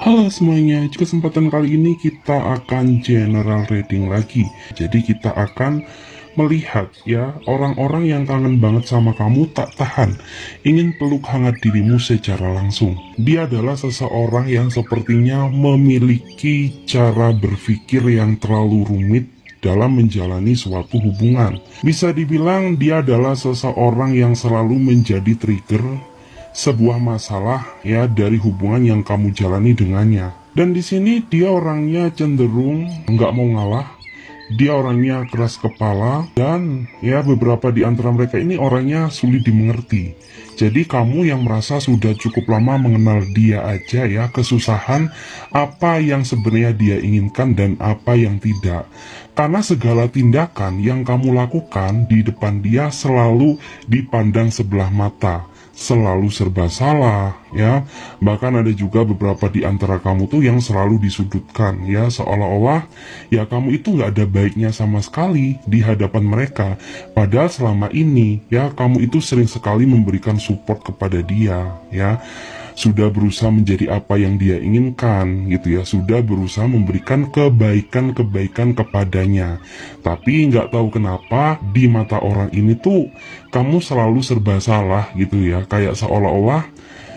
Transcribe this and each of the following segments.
Halo semuanya, di kesempatan kali ini kita akan general reading lagi. Jadi kita akan melihat ya, orang-orang yang kangen banget sama kamu tak tahan, ingin peluk hangat dirimu secara langsung. Dia adalah seseorang yang sepertinya memiliki cara berpikir yang terlalu rumit dalam menjalani suatu hubungan. Bisa dibilang dia adalah seseorang yang selalu menjadi trigger sebuah masalah ya dari hubungan yang kamu jalani dengannya. Dan di sini dia orangnya cenderung nggak mau ngalah, dia orangnya keras kepala, dan ya beberapa di antara mereka ini orangnya sulit dimengerti. Jadi kamu yang merasa sudah cukup lama mengenal dia aja ya kesusahan apa yang sebenarnya dia inginkan dan apa yang tidak. Karena segala tindakan yang kamu lakukan di depan dia selalu dipandang sebelah mata, selalu serba salah ya. Bahkan ada juga beberapa di antara kamu tuh yang selalu disudutkan ya, seolah-olah ya kamu itu nggak ada baiknya sama sekali di hadapan mereka. Padahal selama ini ya kamu itu sering sekali memberikan support kepada dia ya, sudah berusaha menjadi apa yang dia inginkan gitu ya, sudah berusaha memberikan kebaikan-kebaikan kepadanya. Tapi nggak tahu kenapa di mata orang ini tuh kamu selalu serba salah gitu ya, kayak seolah-olah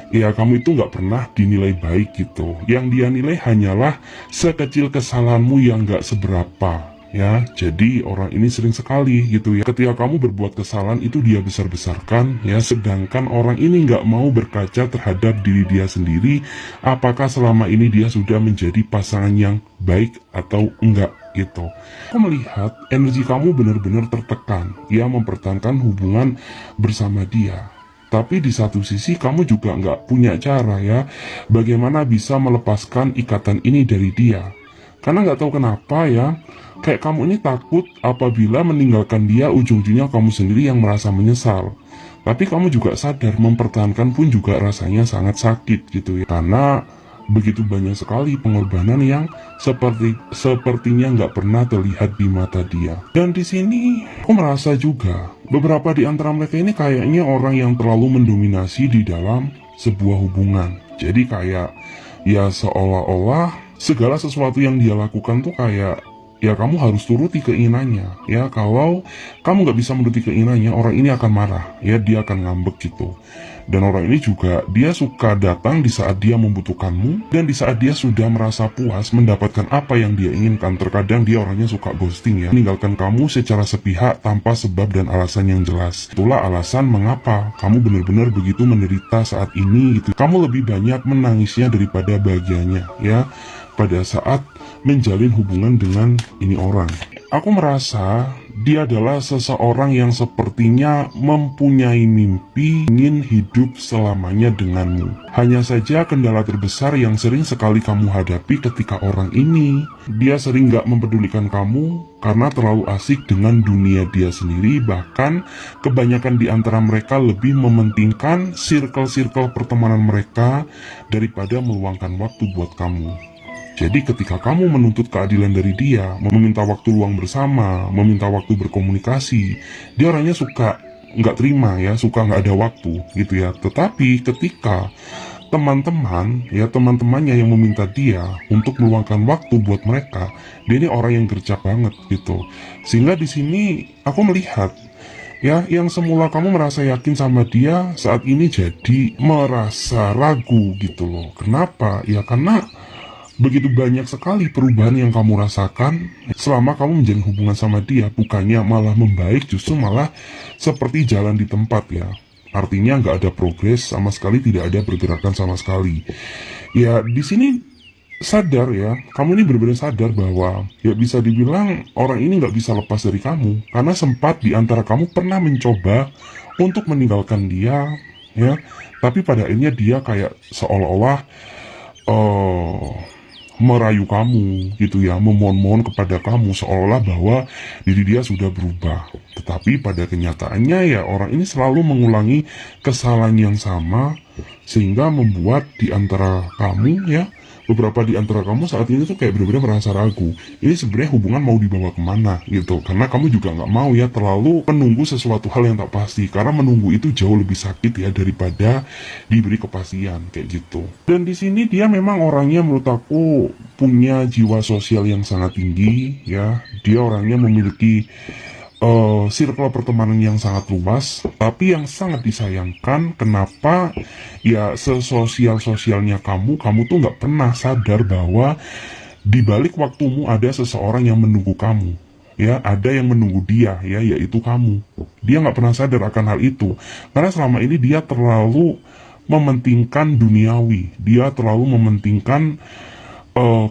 ya kamu itu nggak pernah dinilai baik gitu. Yang dia nilai hanyalah sekecil kesalahanmu yang nggak seberapa ya. Jadi orang ini sering sekali gitu ya, ketika kamu berbuat kesalahan itu dia besar-besarkan ya, sedangkan orang ini nggak mau berkaca terhadap diri dia sendiri, apakah selama ini dia sudah menjadi pasangan yang baik atau enggak gitu. Aku melihat energi kamu benar-benar tertekan ya mempertahankan hubungan bersama dia. Tapi di satu sisi kamu juga nggak punya cara ya, bagaimana bisa melepaskan ikatan ini dari dia. Karena nggak tahu kenapa ya, kayak kamu ini takut apabila meninggalkan dia ujung-ujungnya kamu sendiri yang merasa menyesal. Tapi kamu juga sadar mempertahankan pun juga rasanya sangat sakit gitu ya. Karena begitu banyak sekali pengorbanan yang sepertinya nggak pernah terlihat di mata dia. Dan di sini aku merasa juga beberapa di antara mereka ini kayaknya orang yang terlalu mendominasi di dalam sebuah hubungan. Jadi kayak ya seolah-olah segala sesuatu yang dia lakukan tuh kayak ya kamu harus turuti keinginannya ya. Kalau kamu nggak bisa menuruti keinginannya, orang ini akan marah ya, dia akan ngambek gitu. Dan orang ini juga dia suka datang di saat dia membutuhkanmu, dan di saat dia sudah merasa puas mendapatkan apa yang dia inginkan. Terkadang dia orangnya suka ghosting ya, meninggalkan kamu secara sepihak tanpa sebab dan alasan yang jelas. Itulah alasan mengapa kamu benar-benar begitu menderita saat ini gitu. Kamu lebih banyak menangisnya daripada bahagianya ya pada saat menjalin hubungan dengan ini orang. Aku merasa dia adalah seseorang yang sepertinya mempunyai mimpi ingin hidup selamanya denganmu. Hanya saja kendala terbesar yang sering sekali kamu hadapi ketika orang ini, dia sering gak mempedulikan kamu karena terlalu asik dengan dunia dia sendiri. Bahkan kebanyakan di antara mereka lebih mementingkan circle-circle pertemanan mereka daripada meluangkan waktu buat kamu. Jadi ketika kamu menuntut keadilan dari dia, meminta waktu luang bersama, meminta waktu berkomunikasi, dia orangnya suka nggak terima ya, suka nggak ada waktu gitu ya. Tetapi ketika teman-temannya yang meminta dia untuk meluangkan waktu buat mereka, dia ini orang yang gercep banget gitu. Sehingga di sini aku melihat ya, yang semula kamu merasa yakin sama dia, saat ini jadi merasa ragu gitu loh. Kenapa? Ya karena begitu banyak sekali perubahan yang kamu rasakan selama kamu menjalin hubungan sama dia. Bukannya malah membaik, justru malah seperti jalan di tempat ya. Artinya nggak ada progres sama sekali, tidak ada pergerakan sama sekali. Ya di sini sadar ya, kamu ini benar-benar sadar bahwa ya bisa dibilang orang ini nggak bisa lepas dari kamu. Karena sempat di antara kamu pernah mencoba untuk meninggalkan dia ya. Tapi pada akhirnya dia kayak seolah-olah merayu kamu gitu ya, memohon-mohon kepada kamu seolah bahwa diri dia sudah berubah. Tetapi pada kenyataannya ya orang ini selalu mengulangi kesalahan yang sama, sehingga membuat di antara kamu ya beberapa di antara kamu saat ini tuh kayak benar-benar merasa ragu, ini sebenarnya hubungan mau dibawa kemana gitu, karena kamu juga nggak mau ya terlalu menunggu sesuatu hal yang tak pasti, karena menunggu itu jauh lebih sakit ya daripada diberi kepastian kayak gitu. Dan di sini dia memang orangnya menurut aku punya jiwa sosial yang sangat tinggi ya, dia orangnya memiliki circle pertemanan yang sangat luas, tapi yang sangat disayangkan kenapa ya sesosial-sosialnya kamu tuh nggak pernah sadar bahwa di balik waktumu ada seseorang yang menunggu kamu. Ya, ada yang menunggu dia, ya, yaitu kamu. Dia nggak pernah sadar akan hal itu, karena selama ini dia terlalu mementingkan duniawi, dia terlalu mementingkan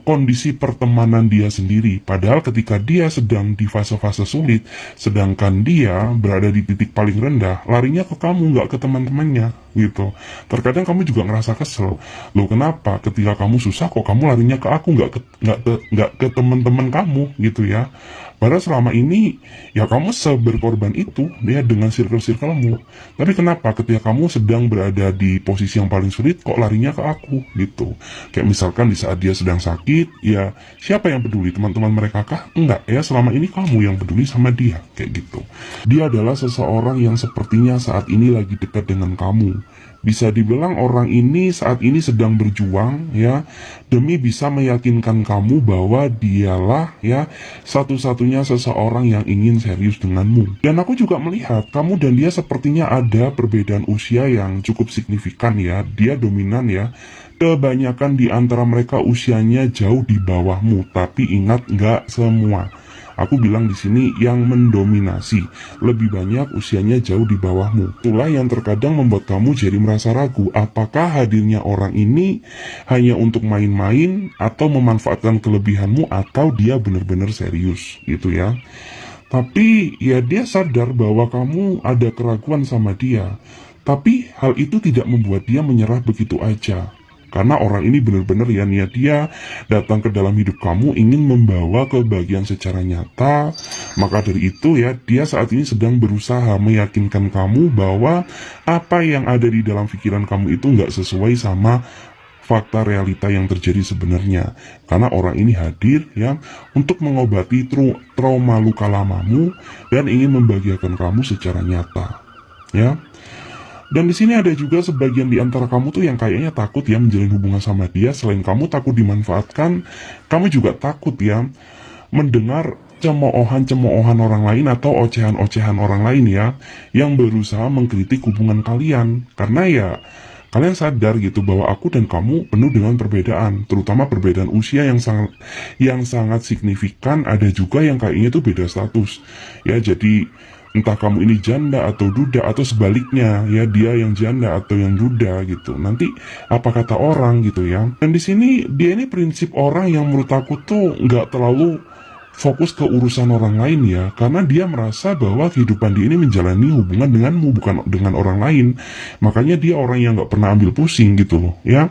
kondisi pertemanan dia sendiri. Padahal ketika dia sedang di fase-fase sulit, sedangkan dia berada di titik paling rendah, larinya ke kamu, nggak ke teman-temannya, gitu. Terkadang kamu juga ngerasa kesel. Loh kenapa? Ketika kamu susah kok kamu larinya ke aku, nggak ke teman-teman kamu, gitu ya. Padahal selama ini ya kamu seberkorban itu ya dengan circle-circlemu. Tapi kenapa ketika kamu sedang berada di posisi yang paling sulit kok larinya ke aku gitu. Kayak misalkan di saat dia sedang sakit, ya siapa yang peduli? Teman-teman mereka kah? Enggak ya, selama ini kamu yang peduli sama dia kayak gitu. Dia adalah seseorang yang sepertinya saat ini lagi dekat dengan kamu. Bisa dibilang orang ini saat ini sedang berjuang ya demi bisa meyakinkan kamu bahwa dialah ya satu-satunya seseorang yang ingin serius denganmu. Dan aku juga melihat kamu dan dia sepertinya ada perbedaan usia yang cukup signifikan ya. Dia dominan ya. Kebanyakan di antara mereka usianya jauh di bawahmu, tapi ingat nggak semua. Aku bilang di sini yang mendominasi, lebih banyak usianya jauh di bawahmu. Itulah yang terkadang membuat kamu jadi merasa ragu, apakah hadirnya orang ini hanya untuk main-main atau memanfaatkan kelebihanmu atau dia benar-benar serius, gitu ya. Tapi ya dia sadar bahwa kamu ada keraguan sama dia. Tapi hal itu tidak membuat dia menyerah begitu aja. Karena orang ini benar-benar ya niat dia datang ke dalam hidup kamu ingin membawa kebahagiaan secara nyata. Maka dari itu ya dia saat ini sedang berusaha meyakinkan kamu bahwa apa yang ada di dalam pikiran kamu itu nggak sesuai sama fakta realita yang terjadi sebenarnya. Karena orang ini hadir ya untuk mengobati trauma luka lamamu dan ingin membahagiakan kamu secara nyata. Ya. Dan di sini ada juga sebagian di antara kamu tuh yang kayaknya takut ya menjalin hubungan sama dia. Selain kamu takut dimanfaatkan, kamu juga takut ya mendengar cemoohan-cemoohan orang lain atau ocehan-ocehan orang lain ya yang berusaha mengkritik hubungan kalian. Karena ya kalian sadar gitu bahwa aku dan kamu penuh dengan perbedaan, terutama perbedaan usia yang sangat signifikan. Ada juga yang kayaknya tuh beda status. Ya jadi entah kamu ini janda atau duda atau sebaliknya ya dia yang janda atau yang duda gitu. Nanti apa kata orang gitu ya. Dan di sini dia ini prinsip orang yang menurut aku tuh nggak terlalu fokus ke urusan orang lain ya, karena dia merasa bahwa kehidupan dia ini menjalani hubungan denganmu bukan dengan orang lain. Makanya dia orang yang nggak pernah ambil pusing gitu loh ya.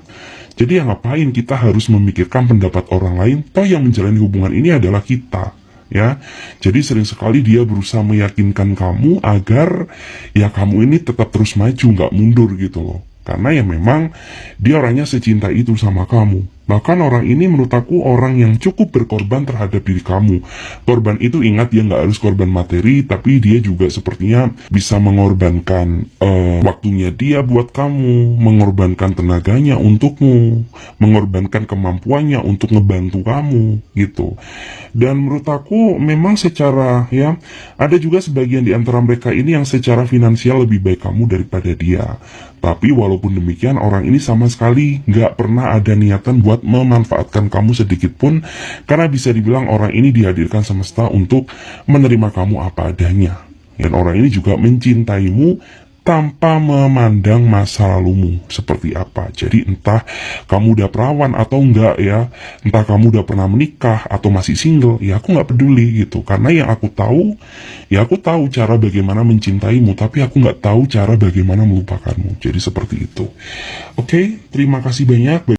Jadi ya ngapain kita harus memikirkan pendapat orang lain, toh yang menjalani hubungan ini adalah kita. Ya, jadi sering sekali dia berusaha meyakinkan kamu agar ya kamu ini tetap terus maju, nggak mundur gitu loh. Karena ya memang dia orangnya secinta itu sama kamu. Bahkan orang ini menurut aku orang yang cukup berkorban terhadap diri kamu. Korban itu ingat dia nggak harus korban materi, tapi dia juga sepertinya bisa mengorbankan waktunya dia buat kamu, mengorbankan tenaganya untukmu, mengorbankan kemampuannya untuk ngebantu kamu gitu. Dan menurut aku memang secara ya ada juga sebagian di antara mereka ini yang secara finansial lebih baik kamu daripada dia. Tapi walaupun demikian orang ini sama sekali nggak pernah ada niatan buat memanfaatkan kamu sedikit pun, karena bisa dibilang orang ini dihadirkan semesta untuk menerima kamu apa adanya. Dan orang ini juga mencintaimu tanpa memandang masa lalumu seperti apa. Jadi entah kamu udah perawan atau enggak ya, entah kamu udah pernah menikah atau masih single, ya aku nggak peduli gitu. Karena yang aku tahu, ya aku tahu cara bagaimana mencintaimu, tapi aku nggak tahu cara bagaimana melupakanmu. Jadi seperti itu. Oke, terima kasih banyak.